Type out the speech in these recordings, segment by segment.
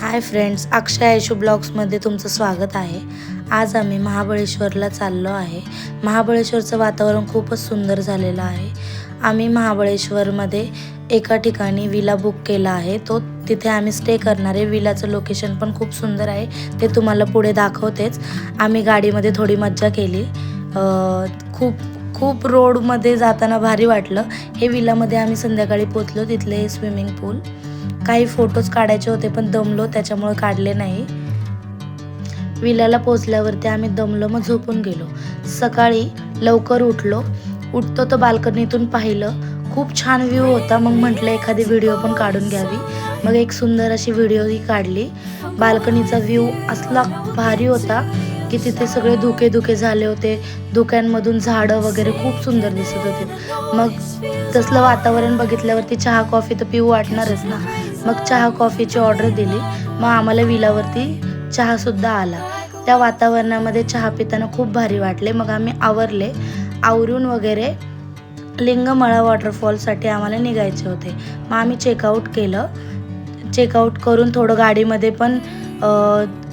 Hi friends, अक्षय आयशू ब्लॉग्समध्ये तुमचं स्वागत आहे। आज आम्ही महाबळेश्वरला चाललो आहे। महाबळेश्वरचं वातावरण खूपच सुंदर झालेलं आहे। आम्ही महाबळेश्वरमध्ये एका ठिकाणी विला बुक केला आहे। तिथे आम्ही स्टे करणार आहे। विलाचं लोकेशन पण खूप सुंदर आहे, ते तुम्हाला पुढे दाखवतेच। आम्ही गाडीमध्ये थोडी मज्जा केली। खूप रोडमध्ये जाताना भारी वाटलं। हे विलामध्ये आम्ही संध्याकाळी पोहोचलो। तिथले स्विमिंग पूल, काही फोटोज काढायचे होते पण दमलो त्याच्यामुळे काढले नाही। विलाला पोहोचल्यावरती आम्ही दमलो, मग झोपून गेलो। सकाळी लवकर उठतो तर बाल्कनीतून पाहिलं, खूप छान व्ह्यू होता। मग म्हटलं एखादी व्हिडिओ पण काढून घ्यावी। मग एक सुंदर अशी व्हिडिओही काढली। बाल्कनीचा व्ह्यू असला भारी होता की तिथे सगळे धुके झाले होते। धुक्यांमधून झाडं वगैरे खूप सुंदर दिसत होते। मग तसलं वातावरण बघितल्यावरती चहा कॉफी तर पिऊ वाटणारच ना। मग चहा कॉफीची ऑर्डर दिली। मग आम्हाला विलावरती चहासुद्धा आला। त्या वातावरणामध्ये चहा पिताना खूप भारी वाटले। मग आम्ही आवरून वगैरे लिंगमळा वॉटरफॉलसाठी आम्हाला निघायचे होते। मग आम्ही चेकआउट करून थोडं गाडीमध्ये पण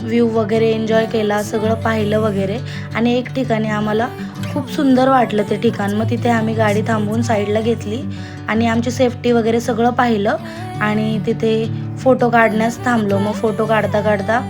व्ह्यू वगैरे एन्जॉय केला, सगळं पाहिलं वगैरे। आणि एक ठिकाणी आम्हाला खूप सुंदर वाटलं ते ठिकाण। मग तिथे आम्ही गाडी थांबवून साईडला घेतली आणि आमची सेफ्टी वगैरे सगळं पाहिलं आणि तिथे फोटो काढण्यास थांबलो। मग फोटो काढता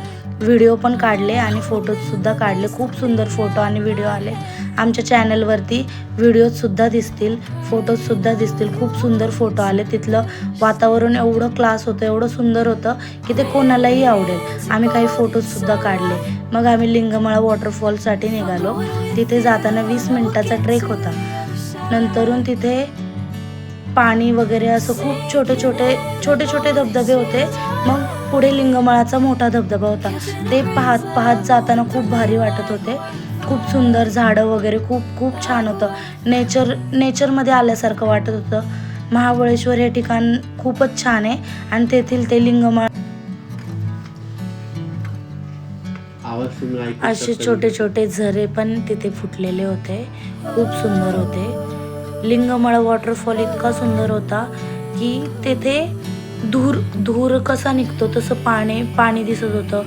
व्हिडिओ पण काढले आणि फोटोजसुद्धा काढले। खूप सुंदर फोटो आणि व्हिडिओ आले। आमच्या चॅनलवरती व्हिडिओजसुद्धा दिसतील, फोटोजसुद्धा दिसतील। खूप सुंदर फोटो आले। तिथलं वातावरण एवढं क्लास होतं, एवढं सुंदर होतं की ते कोणालाही आवडेल। आम्ही काही फोटोजसुद्धा काढले। मग आम्ही लिंगमळा वॉटरफॉलसाठी निघालो। तिथे जाताना 20 मिनिटाचा ट्रेक होता। नंतरून तिथे पाणी वगैरे असं खूप छोटे धबधबे होते। मग पुढे लिंगमळाचा मोठा धबधबा होता। ते पाहत जाताना खूप भारी वाटत होते। खूप सुंदर झाडं वगैरे खूप छान होतं। नेचरमध्ये आल्यासारखं वाटत होतं। महाबळेश्वर हे ठिकाण खूपच छान आहे आणि तेथील ते लिंगमळा असे छोटे झरे पण तिथे फुटलेले होते। खूप सुंदर होते। लिंगमळा वॉटरफॉल इतका सुंदर होता की तेथे धूर कसा निघतो तसं पाणी दिसत होतं।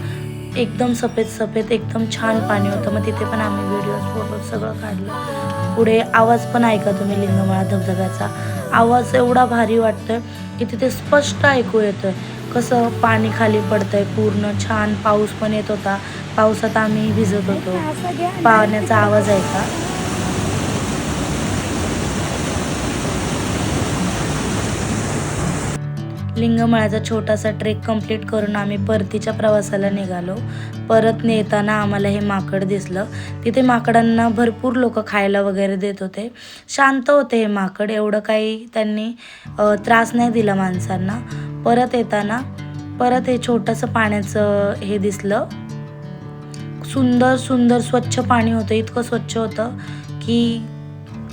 एकदम सफेद एकदम छान पाणी होतं। मग तिथे पण आम्ही व्हिडिओज फोटो सगळं काढलं। पुढे आवाज पण ऐका तुम्ही, लिंगमळा धबधब्याचा आवाज एवढा भारी वाटतोय की तिथे स्पष्ट ऐकू येतोय कसं पाणी खाली पडतंय पूर्ण। छान पाऊस पण येत होता। पावसात आम्ही भिजत होतो। पाण्याचा आवाज ऐका। लिंगमळ्याचा छोटासा ट्रेक कंप्लीट करून आम्ही परतीच्या प्रवासाला निघालो। परत येताना आम्हाला हे माकड दिसलं। तिथे माकडांना भरपूर लोक खायला वगैरे देत होते। शांत होते हे माकड, एवढं काही त्यांनी त्रास नाही दिला माणसांना। परत येताना हे छोटंसं पाण्याचं हे दिसलं। सुंदर स्वच्छ पाणी होतं। इतकं स्वच्छ होतं की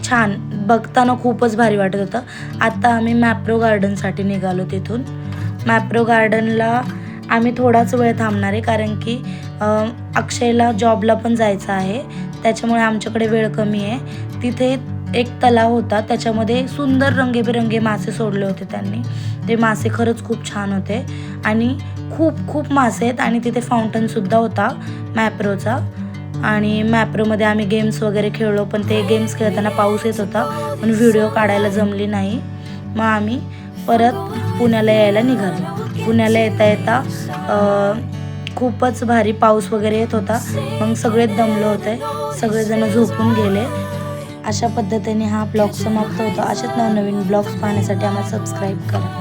छान, बघताना खूपच भारी वाटत होतं। आता आम्ही मॅप्रो गार्डनसाठी निघालो। तिथून मॅप्रो गार्डनला आम्ही थोडाच वेळ थांबणार आहे, कारण की अक्षयला जॉबला पण जायचं आहे, त्याच्यामुळे आमच्याकडे वेळ कमी आहे। तिथे एक तलाव होता, त्याच्यामध्ये सुंदर रंगीबेरंगी मासे सोडले होते त्यांनी। ते मासे खरंच खूप छान होते आणि खूप मासे आहेत। आणि तिथे फाउंटनसुद्धा होता मॅप्रोचा। आणि मॅप्रोमध्ये आम्ही गेम्स वगैरे खेळलो, पण ते गेम्स खेळताना पाऊस येत होता म्हणून व्हिडिओ काढायला जमली नाही। मग आम्ही परत पुण्याला यायला निघालो। पुण्याला येता खूपच भारी पाऊस वगैरे येत होता। मग सगळेच दमलो होते, सगळेजण झोपून गेले। अशा पद्धतीने हा ब्लॉग समाप्त होतो। असेच नवनवीन ब्लॉग्स पाहण्यासाठी आम्हाला सबस्क्राईब करा।